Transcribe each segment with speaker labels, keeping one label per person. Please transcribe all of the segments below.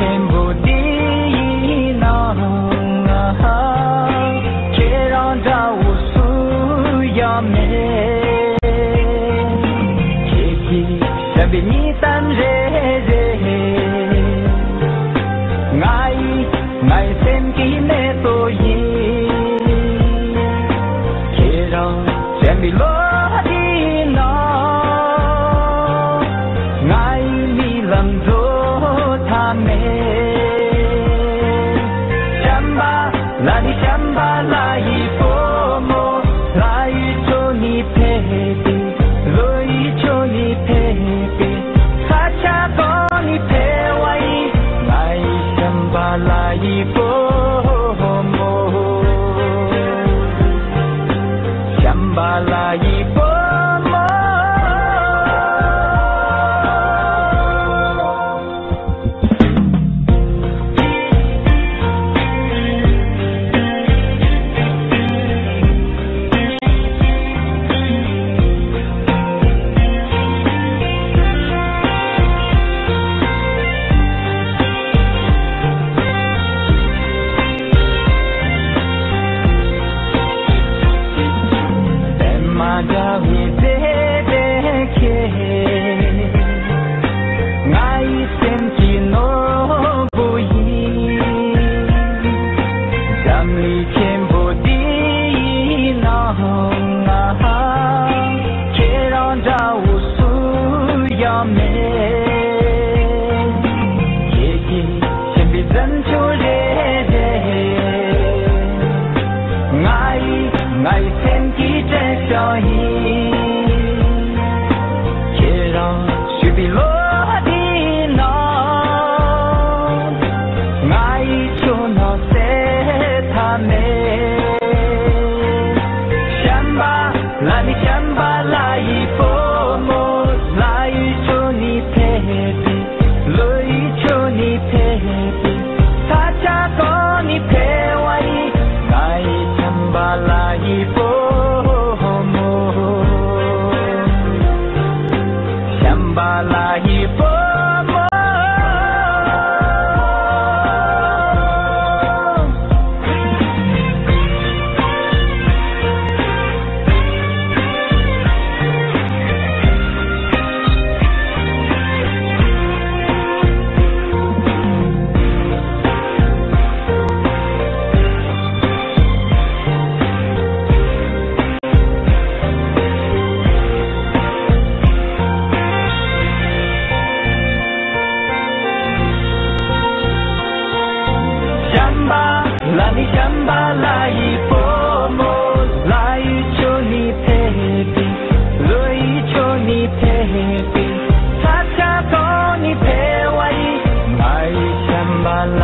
Speaker 1: 全部的能却让这无数要美切记身边你三人爱身体没多意却让身边落地呢爱你能做他们想吧那你想吧来佛摩来求你陪伴来求你陪伴撒下过你陪我来想吧来佛摩想吧来佛爱身体真相依却让许比落地呢爱就那些他们想吧来你想吧来佛摩来求你陪伴来求你陪伴他家过你陪我来想吧来佛摩想吧来佛摩想吧，那你想吧，来佛摩，来求你陪伴，来求你陪伴，他家过你陪我，来想吧，来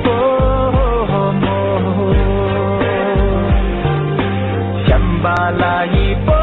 Speaker 1: 佛摩，想吧，来佛。